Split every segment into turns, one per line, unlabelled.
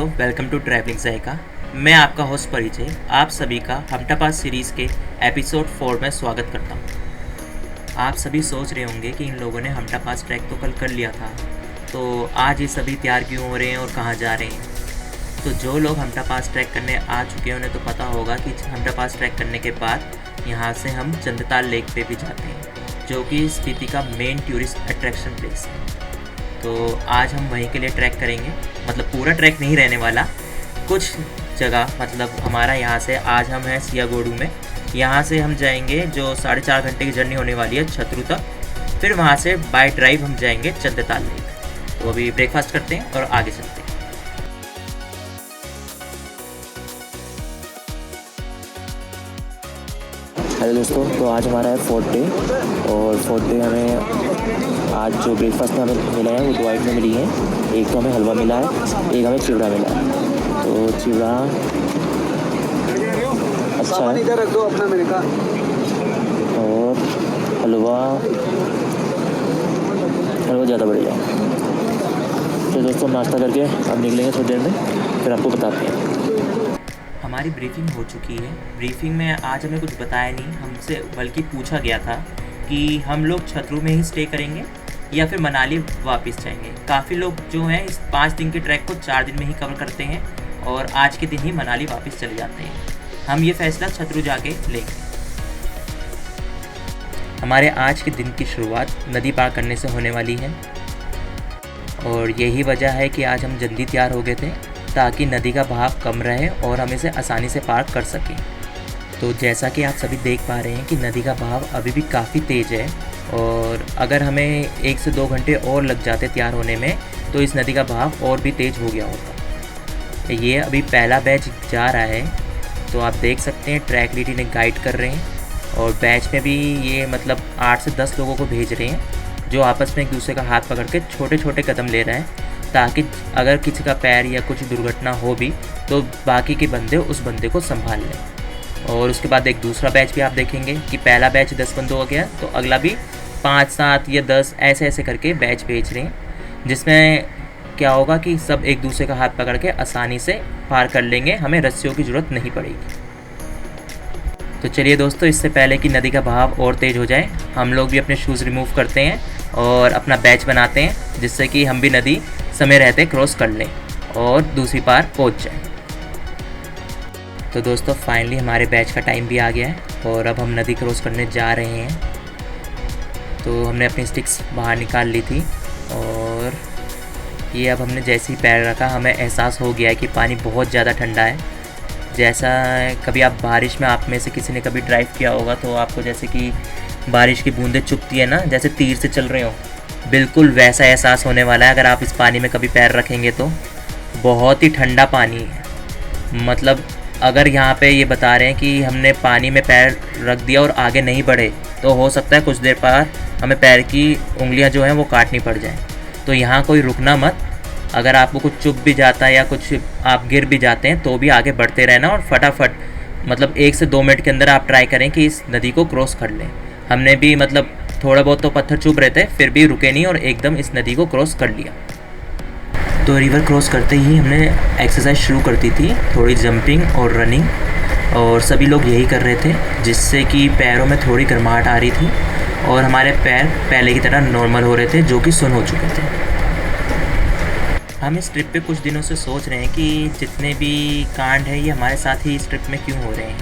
दोस्तों, welcome to travelling जायका। मैं आपका होस्ट परिचय आप सभी का हमटा पास सीरीज़ के एपिसोड 4 में स्वागत करता हूँ। आप सभी सोच रहे होंगे कि इन लोगों ने हमटा पास ट्रैक तो कल कर लिया था, तो आज ये सभी तैयार क्यों हो रहे हैं और कहाँ जा रहे हैं। तो जो लोग हमटा पास ट्रैक करने आ चुके हैं उन्हें तो पता होगा कि हमटा पास ट्रैक करने के बाद यहाँ से हम चंदताल लेक पे भी जाते हैं, जो कि स्पीति का मेन टूरिस्ट अट्रैक्शन प्लेस है। तो आज हम वहीं के लिए ट्रैक करेंगे, मतलब पूरा ट्रैक नहीं रहने वाला, कुछ जगह। मतलब हमारा यहाँ से आज हम हैं सियागोडू में, यहाँ से हम जाएंगे जो 4.5 घंटे की जर्नी होने वाली है छतरू तक। फिर वहाँ से बाय ड्राइव हम जाएंगे चंदताल लेक। तो अभी ब्रेकफास्ट करते हैं और आगे चलते हैं।
हेलो दोस्तों, तो आज हमारा है 4th डे और 4th डे हमें आज जो ब्रेकफास्ट में हमें मिला है वो 2 आइटमें मिली हैं। एक तो हमें हलवा मिला है, एक हमें चिवड़ा मिला है। तो चिवड़ा अच्छा है
इधर रख दो अपना, मैंने कहा।
और हलवा ज़्यादा बढ़िया है। तो दोस्तों नाश्ता करके अब निकलेंगे थोड़ी देर में, फिर आपको बताते हैं।
हमारी ब्रीफिंग हो चुकी है। ब्रीफिंग में आज हमें कुछ बताया नहीं, हमसे बल्कि पूछा गया था कि हम लोग छतरू में ही स्टे करेंगे या फिर मनाली वापस जाएंगे। काफ़ी लोग जो हैं इस 5 दिन के ट्रैक को 4 दिन में ही कवर करते हैं और आज के दिन ही मनाली वापस चले जाते हैं। हम ये फैसला छतरू जाके लेंगे। हमारे आज के दिन की शुरुआत नदी पार करने से होने वाली है और यही वजह है कि आज हम जल्दी तैयार हो गए थे ताकि नदी का बहाव कम रहे और हम इसे आसानी से पार कर सकें। तो जैसा कि आप सभी देख पा रहे हैं कि नदी का बहाव अभी भी काफ़ी तेज़ है और अगर हमें 1 से 2 घंटे और लग जाते तैयार होने में तो इस नदी का बहाव और भी तेज़ हो गया होता। ये अभी पहला बैच जा रहा है, तो आप देख सकते हैं ट्रैक लीडर ने गाइड कर रहे हैं और बैच में भी ये मतलब 8 से 10 लोगों को भेज रहे हैं जो आपस में एक दूसरे का हाथ पकड़ के छोटे छोटे कदम ले रहे हैं ताकि अगर किसी का पैर या कुछ दुर्घटना हो भी तो बाकी के बंदे उस बंदे को संभाल लें। और उसके बाद एक दूसरा बैच भी आप देखेंगे कि पहला बैच 10 बंदों हो गया, तो अगला भी 5, 7 या 10 ऐसे करके बैच भेज रहे हैं, जिसमें क्या होगा कि सब एक दूसरे का हाथ पकड़ के आसानी से पार कर लेंगे, हमें रस्सियों की ज़रूरत नहीं पड़ेगी। तो चलिए दोस्तों, इससे पहले कि नदी का बहाव और तेज़ हो जाए हम लोग भी अपने शूज़ रिमूव करते हैं और अपना बैच बनाते हैं, जिससे कि हम भी नदी समय रहते क्रॉस कर लें और दूसरी पार पहुंच जाएं। तो दोस्तों फाइनली हमारे बैच का टाइम भी आ गया है और अब हम नदी क्रॉस करने जा रहे हैं। तो हमने अपनी स्टिक्स बाहर निकाल ली थी और ये अब हमने जैसे ही पैर रखा हमें एहसास हो गया है कि पानी बहुत ज़्यादा ठंडा है। जैसा कभी आप बारिश में आप में से किसी ने कभी ड्राइव किया होगा तो आपको जैसे कि बारिश की बूंदें चुभती है ना, जैसे तीर से चल रहे हो, बिल्कुल वैसा एहसास होने वाला है अगर आप इस पानी में कभी पैर रखेंगे तो। बहुत ही ठंडा पानी है। मतलब अगर यहाँ पे ये बता रहे हैं कि हमने पानी में पैर रख दिया और आगे नहीं बढ़े तो हो सकता है कुछ देर बाद हमें पैर की उंगलियाँ जो हैं वो काटनी पड़ जाएं। तो यहाँ कोई रुकना मत। अगर आपको कुछ चुभ भी जाता है या कुछ आप गिर भी जाते हैं तो भी आगे बढ़ते रहना और फटाफट मतलब 1 से 2 मिनट के अंदर आप ट्राई करें कि इस नदी को क्रॉस कर लें। हमने भी मतलब थोड़ा बहुत तो पत्थर चुभ रहे थे, फिर भी रुके नहीं और एकदम इस नदी को क्रॉस कर लिया। तो रिवर क्रॉस करते ही हमने एक्सरसाइज शुरू कर दी थी, थोड़ी जंपिंग और रनिंग, और सभी लोग यही कर रहे थे, जिससे कि पैरों में थोड़ी गर्माहट आ रही थी और हमारे पैर पहले की तरह नॉर्मल हो रहे थे, जो कि सुन हो चुके थे। हम इस ट्रिप पे कुछ दिनों से सोच रहे हैं कि जितने भी कांड हैं ये हमारे साथ ही इस ट्रिप में क्यों हो रहे हैं,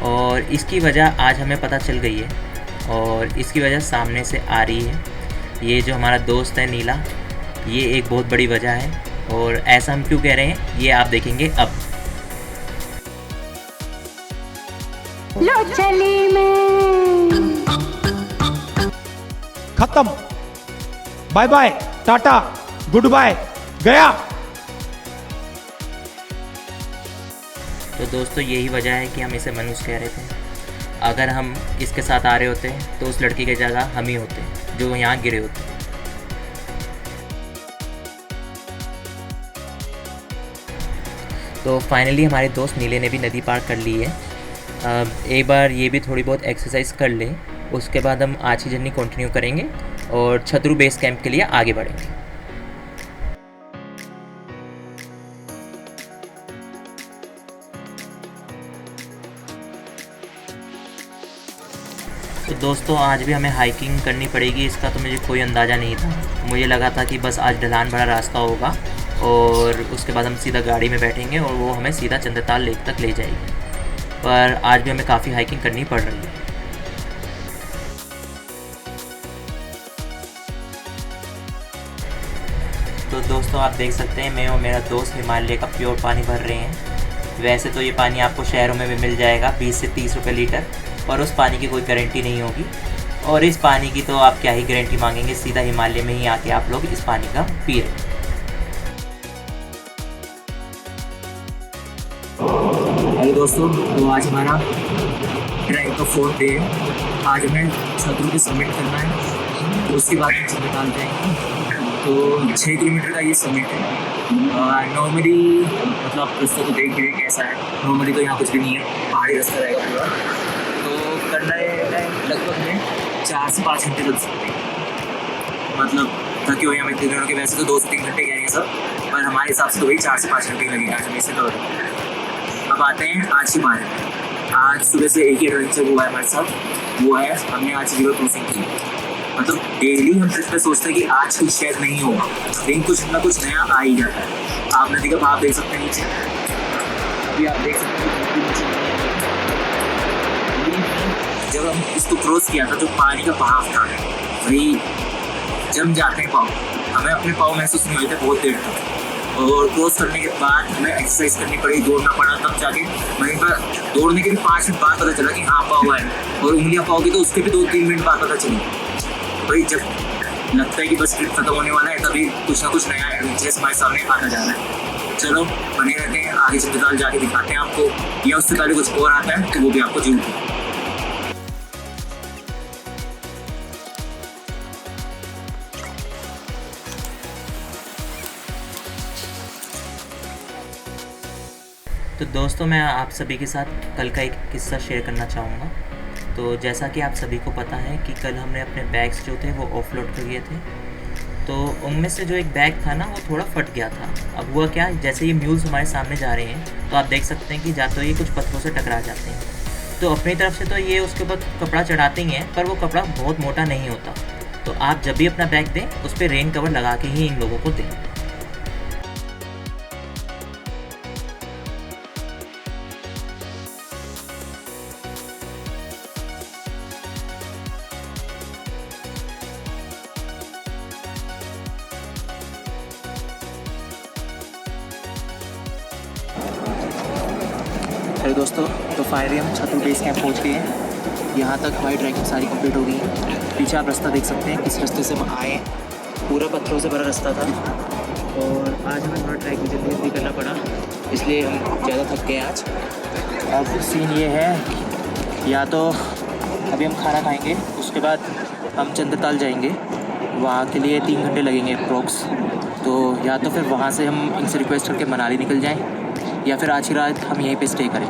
और इसकी वजह आज हमें पता चल गई है और इसकी वजह सामने से आ रही है। ये जो हमारा दोस्त है नीला, ये एक बहुत बड़ी वजह है। और ऐसा हम क्यों कह रहे हैं ये आप देखेंगे अब।
लो चली में
खत्म, bye bye, tata, good bye, गया।
तो दोस्तों यही वजह है कि हम इसे मनुष्य कह रहे थे। अगर हम इसके साथ आ रहे होते तो उस लड़की की जगह हम ही होते जो यहाँ गिरे होते। तो फाइनली हमारे दोस्त नीले ने भी नदी पार कर ली है। एक बार ये भी थोड़ी बहुत एक्सरसाइज कर ले, उसके बाद हम आज की जर्नी कंटिन्यू करेंगे और छतरू बेस कैंप के लिए आगे बढ़ेंगे। तो दोस्तों आज भी हमें हाइकिंग करनी पड़ेगी, इसका तो मुझे कोई अंदाज़ा नहीं था। मुझे लगा था कि बस आज ढलान भरा रास्ता होगा और उसके बाद हम सीधा गाड़ी में बैठेंगे और वो हमें सीधा चंद्रताल लेक तक ले जाएगी, पर आज भी हमें काफ़ी हाइकिंग करनी पड़ रही है। तो दोस्तों आप देख सकते हैं मैं और मेरा दोस्त हिमालय का प्योर पानी भर रहे हैं। वैसे तो ये पानी आपको शहरों में भी मिल जाएगा 20 से 30 रुपये लीटर, और उस पानी की कोई गारंटी नहीं होगी। और इस पानी की तो आप क्या ही गारंटी मांगेंगे, सीधा हिमालय में ही आके आप लोग इस पानी का पी रहे हैं। हेलो दोस्तों, तो आज हमारा ट्रैक का 4th डे है। आज हमें छतरू की समिट करना है, तो उसके बाद हम चंद्रताल जाएंगे। तो 6 किलोमीटर का ये समिट है। नॉर्मली मतलब रास्ते को देख रहे कैसा है, नॉर्मली तो यहाँ कुछ भी नहीं है, पहाड़ी रास्ता रहेगा पूरा। तो करना है लगभग में 4 से 5 घंटे लग सकते हैं। मतलब थके हुए हमें दिनों के, वैसे तो 2 से 3 घंटे कह रहे हैं सब, पर हमारे हिसाब से तो वही 4 से 5 घंटे लगेगा हमें से। तो अब आते हैं आज की बात। आज सुबह से एक ही एडवेंचर हुआ है हमारे साथ, वो है हमने आज रिवर क्रॉसिंग की। मतलब डेली हम ट्रिप पे सोचते हैं कि आज कुछ शायद नहीं होगा, लेकिन कुछ ना कुछ नया आ ही जाता है। आप नदी का भाव देख सकते हैं नीचे, अभी आप देख सकते हैं जब हम इसको क्रॉस किया था, जो पानी का बहाव था वही जम जाते हैं पाँव, हमें अपने पाँव महसूस नहीं होते बहुत देर तक। और क्रॉस करने के बाद हमें एक्सरसाइज करनी पड़ी, दौड़ना पड़ा, तब जाके वहीं पर दौड़ने के भी 5 मिनट बाद पता चला कि हाँ पाँव है, और उंगलियाँ पाँव की तो उसके भी 2-3 मिनट बाद पता चली। भाई जब लगता है कि बस ट्रिप खत्म होने वाला है, तभी कुछ ना कुछ नया एडवेंचरस हमारे सामने आता जा रहा है। चलो बने रहते हैं, आगे चंद्रताल जाके दिखाते हैं आपको, या उससे पहले कुछ और आता है तो वो भी आपको जरूर। तो दोस्तों मैं आप सभी के साथ कल का एक किस्सा शेयर करना चाहूँगा। तो जैसा कि आप सभी को पता है कि कल हमने अपने बैग्स जो थे वो ऑफलोड कर दिए थे। तो उनमें से जो एक बैग था ना वो थोड़ा फट गया था। अब हुआ क्या, जैसे ये म्यूल्स हमारे सामने जा रहे हैं तो आप देख सकते हैं कि जा तो ये कुछ पत्थरों से टकरा जाते हैं। तो अपनी तरफ से तो ये उसके ऊपर कपड़ा चढ़ाते ही हैं, पर वो कपड़ा बहुत मोटा नहीं होता। तो आप जब भी अपना बैग दें उस पर रेन कवर लगा के ही इन लोगों को दें।
हेलो दोस्तों, तो फाइनली हम छतरू बेस कैंप पहुँच गए हैं। यहाँ तक हमारी ट्रैकिंग सारी कंप्लीट हो गई है। पीछे आप रास्ता देख सकते हैं किस रास्ते से हम आए, पूरा पत्थरों से भरा रास्ता था। और आज हमें थोड़ा ट्रैकिंग जल्दी करना पड़ा, इसलिए हम ज़्यादा थक गए आज। अब सीन ये है, या तो अभी हम खाना खाएँगे, उसके बाद हम चंद्रताल जाएँगे, वहाँ के लिए 3 घंटे लगेंगे अप्रोक्स। तो या तो फिर वहाँ से हम इनसे रिक्वेस्ट करके मनाली निकल जाएँ, या फिर आज की रात हम यहीं पे स्टे करें।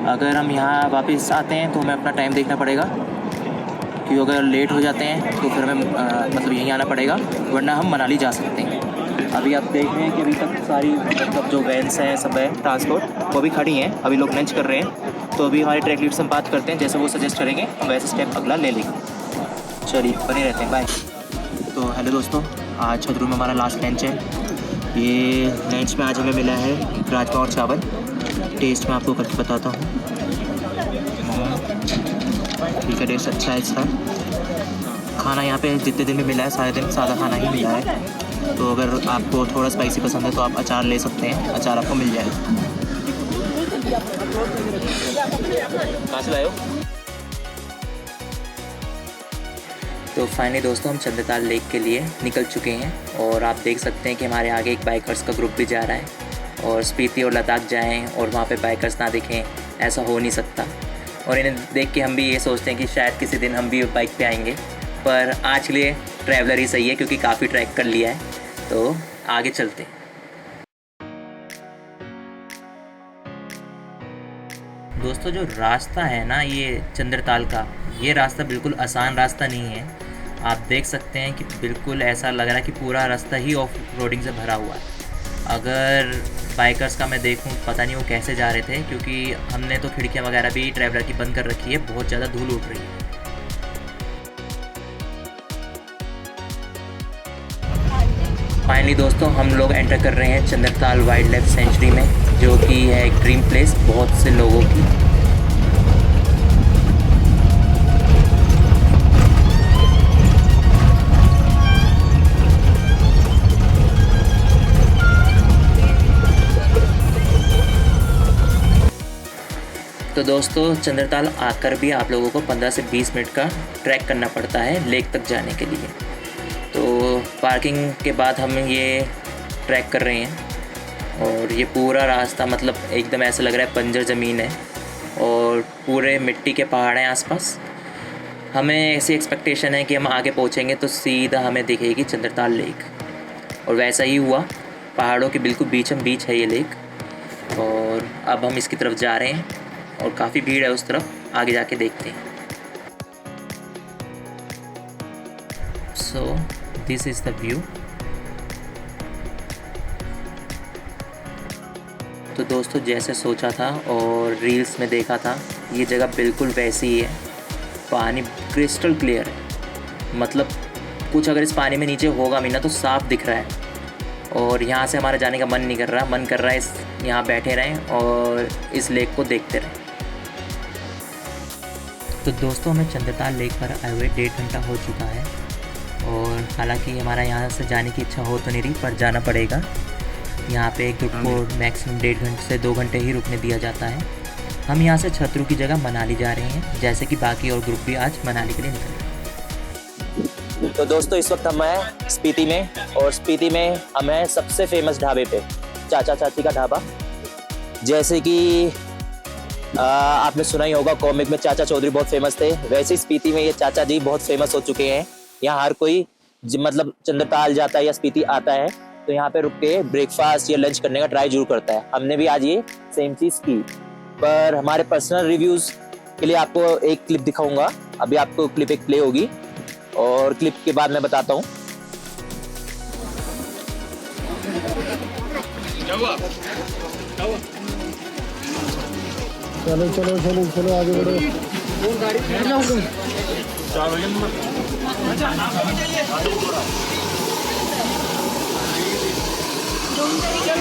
अगर हम यहाँ वापस आते हैं तो हमें अपना टाइम देखना पड़ेगा, क्योंकि अगर लेट हो जाते हैं तो फिर हमें मतलब यहीं आना पड़ेगा, वरना हम मनाली जा सकते हैं। अभी आप देख रहे हैं कि अभी तक सारी मतलब जो वैन्स हैं सब है ट्रांसपोर्ट वो भी खड़ी हैं, अभी लोग लंच कर रहे हैं। तो अभी हमारे ट्रैक लीड से हम बात करते हैं, जैसे वो सजेस्ट करेंगे हम वैसे स्टेप अगला ले लेंगे। चलिए बने रहते हैं, बाय। तो हेलो दोस्तों, आज छतरू में हमारा लास्ट लंच है। ये लंच में आज हमें मिला है राजमा और चावल। टेस्ट मैं आपको करके बताता हूँ। ठीक है, टेस्ट अच्छा है इसका। खाना यहाँ पे जितने दिन में मिला है सारे दिन सादा खाना ही मिला है। तो अगर आपको थोड़ा स्पाइसी पसंद है तो आप अचार ले सकते हैं, अचार आपको मिल जाएगा। कहाँ से लाए हो?
तो फाइनली दोस्तों हम चंद्रताल लेक के लिए निकल चुके हैं, और आप देख सकते हैं कि हमारे आगे एक बाइकर्स का ग्रुप भी जा रहा है। और स्पीति और लद्दाख जाएं और वहाँ पे बाइकर्स ना दिखें, ऐसा हो नहीं सकता। और इन्हें देख के हम भी ये सोचते हैं कि शायद किसी दिन हम भी बाइक पे आएंगे, पर आज के लिए ट्रैवलर ही सही है, क्योंकि काफ़ी ट्रैक कर लिया है। तो आगे चलते हैं। दोस्तों जो रास्ता है ना ये चंद्रताल का, ये रास्ता बिल्कुल आसान रास्ता नहीं है। आप देख सकते हैं कि बिल्कुल ऐसा लग रहा है कि पूरा रास्ता ही ऑफ रोडिंग से भरा हुआ है। अगर बाइकर्स का मैं देखूं, पता नहीं वो कैसे जा रहे थे, क्योंकि हमने तो खिड़कियां वगैरह भी ट्रैवलर की बंद कर रखी है, बहुत ज़्यादा धूल उड़ रही है। फाइनली दोस्तों हम लोग एंटर कर रहे हैं चंद्रताल वाइल्ड लाइफ सेंचुरी में, जो कि है एक ड्रीम प्लेस बहुत से लोगों की। तो दोस्तों चंद्रताल आकर भी आप लोगों को 15 से 20 मिनट का ट्रैक करना पड़ता है लेक तक जाने के लिए। तो पार्किंग के बाद हम ये ट्रैक कर रहे हैं और ये पूरा रास्ता मतलब एकदम ऐसा लग रहा है बंजर ज़मीन है और पूरे मिट्टी के पहाड़ हैं आसपास। हमें ऐसी एक्सपेक्टेशन है कि हम आगे पहुँचेंगे तो सीधा हमें दिखेगी चंद्रताल लेक, और वैसा ही हुआ। पहाड़ों के बिल्कुल बीचम बीच है ये लेक, और अब हम इसकी तरफ जा रहे हैं और काफ़ी भीड़ है उस तरफ, आगे जाके देखते हैं। So this is the view. तो दोस्तों जैसे सोचा था और रील्स में देखा था, ये जगह बिल्कुल वैसी ही है। पानी क्रिस्टल क्लियर है, मतलब कुछ अगर इस पानी में नीचे होगा भी ना तो साफ दिख रहा है। और यहाँ से हमारा जाने का मन नहीं कर रहा, मन कर रहा है इस यहाँ बैठे रहें और इस लेक को देखते रहें। तो दोस्तों हमें चंद्रताल लेक पर आए हुए 1.5 घंटा हो चुका है, और हालांकि हमारा यहाँ से जाने की इच्छा हो तो नहीं रही, पर जाना पड़ेगा। यहाँ पे एक ग्रुप को मैक्सिमम 1.5 घंटे से 2 घंटे ही रुकने दिया जाता है। हम यहाँ से छतरू की जगह मनाली जा रहे हैं, जैसे कि बाकी और ग्रुप भी आज मनाली के लिए निकल रहे हैं।
तो दोस्तों इस वक्त हम हैं स्पीति में, और स्पीति में हम हैं सबसे फेमस ढाबे पे, चाचा चाची का ढाबा। जैसे कि आपने सुना ही होगा, कॉमिक में चाचा चौधरी बहुत फेमस थे, वैसे ही स्पीति में ये चाचा जी बहुत फेमस हो चुके हैं। यहाँ हर कोई मतलब चंद्रताल जाता है या स्पीति आता है तो यहाँ पे रुक के ब्रेकफास्ट या लंच करने का ट्राई जरूर करता है। हमने भी आज ये सेम चीज़ की, पर हमारे पर्सनल रिव्यूज़ के लिए आपको एक क्लिप दिखाऊंगा। अभी आपको क्लिप एक प्ले होगी और क्लिप के बाद मैं बताता हूँ।
चलो चलो चलो चलो आगे बढ़ो।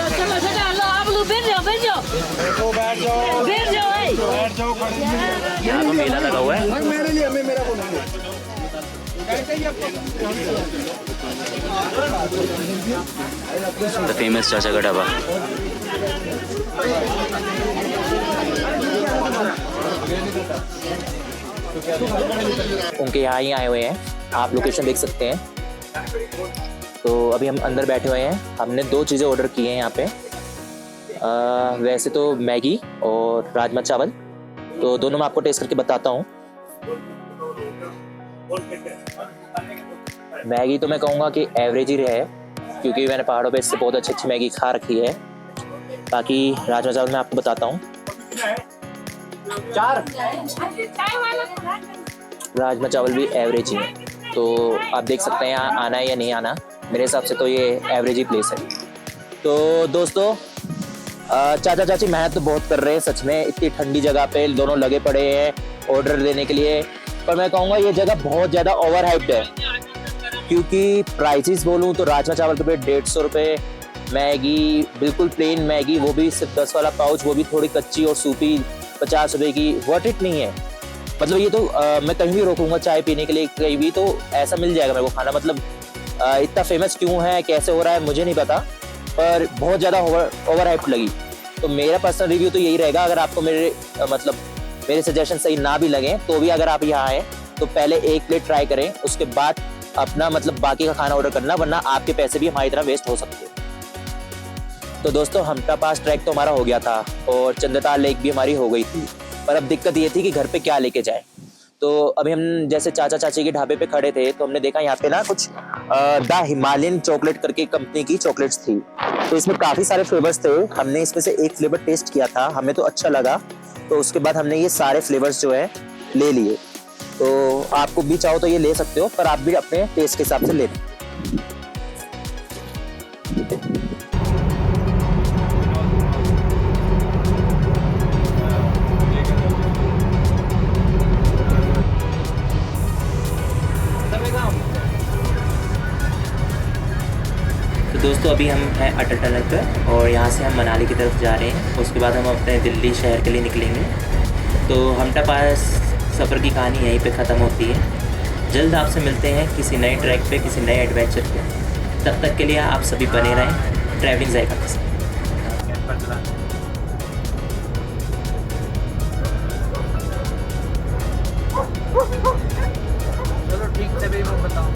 चलो चलो चलो आप लोग बैठ जाओ बैठ जाओ बैठ जाओ बैठ जाओ बैठ जाओ
यहाँ तो मेला लगा हुआ है।
मेरे लिए मैं मेरा बोलूँगा।
द फेमस चाचा का ढाबा। उनके यहाँ ही आए हुए हैं, आप लोकेशन देख सकते हैं। तो अभी हम अंदर बैठे हुए हैं। हमने 2 चीज़ें ऑर्डर की हैं यहाँ पे। वैसे तो मैगी और राजमा चावल, तो दोनों मैं आपको टेस्ट करके बताता हूँ। मैगी तो मैं कहूँगा कि एवरेज ही है, क्योंकि मैंने पहाड़ों पे इससे बहुत अच्छी अच्छी मैगी खा रखी है। बाकी राजमा चावल मैं आपको बताता हूँ। राजमा चावल भी एवरेज ही है, तो आप देख सकते हैं यहाँ आना है या नहीं आना। मेरे हिसाब से तो ये एवरेज ही प्लेस है। तो दोस्तों चाचा चाची मेहनत तो बहुत कर रहे हैं सच में, इतनी ठंडी जगह पे दोनों लगे पड़े हैं ऑर्डर देने के लिए। पर मैं कहूँगा ये जगह बहुत ज़्यादा ओवर हाइप्ड है, क्योंकि प्राइसेस बोलूँ तो राजमा चावल के पे 150 रुपये, मैगी बिल्कुल प्लेन मैगी, वो भी सिर्फ 10 वाला पाउच, वो भी थोड़ी कच्ची और सूपी 50 रुपये की। वर्थ इट नहीं है। मतलब ये तो मैं कहीं भी रोकूंगा चाय पीने के लिए, कहीं भी तो ऐसा मिल जाएगा मेरे को खाना। मतलब इतना फेमस क्यों है, कैसे हो रहा है मुझे नहीं पता, पर बहुत ज़्यादा ओवर हाइप लगी। तो मेरा पर्सनल रिव्यू तो यही रहेगा, अगर आपको मेरे सजेशन सही ना भी लगे तो भी अगर आप यहाँ आए तो पहले 1 प्लेट ट्राई करें, उसके बाद अपना बाकी का खाना ऑर्डर करना, वरना आपके पैसे भी हमारी तरह वेस्ट हो सकते हैं। तो दोस्तों हमटा पास ट्रैक तो हमारा हो गया था और चंद्रताल लेक भी हमारी हो गई थी, पर अब दिक्कत ये थी कि घर पे क्या लेके जाए। तो अभी हम जैसे चाचा चाची के ढाबे पे खड़े थे तो हमने देखा यहाँ पे ना कुछ द हिमालयन चॉकलेट करके कंपनी की चॉकलेट्स थी। तो इसमें काफ़ी सारे फ्लेवर्स थे, हमने इसमें से एक फ्लेवर टेस्ट किया था, हमें तो अच्छा लगा। तो उसके बाद हमने ये सारे फ्लेवर्स जो है ले लिए। तो आपको भी चाहो तो ये ले सकते हो, पर आप भी अपने टेस्ट के हिसाब से ले।
तो दोस्तों अभी हम हैं अटल टनल पर और यहाँ से हम मनाली की तरफ जा रहे हैं। उसके बाद हम अपने दिल्ली शहर के लिए निकलेंगे। तो हमटा पास सफ़र की कहानी यहीं पे ख़त्म होती है। जल्द आपसे मिलते हैं किसी नए ट्रैक पे, किसी नए एडवेंचर पे। तब तक के लिए आप सभी बने रहें ट्रैवलिंग जायका के साथ।
चलो ठीक है, मैं बताऊँ।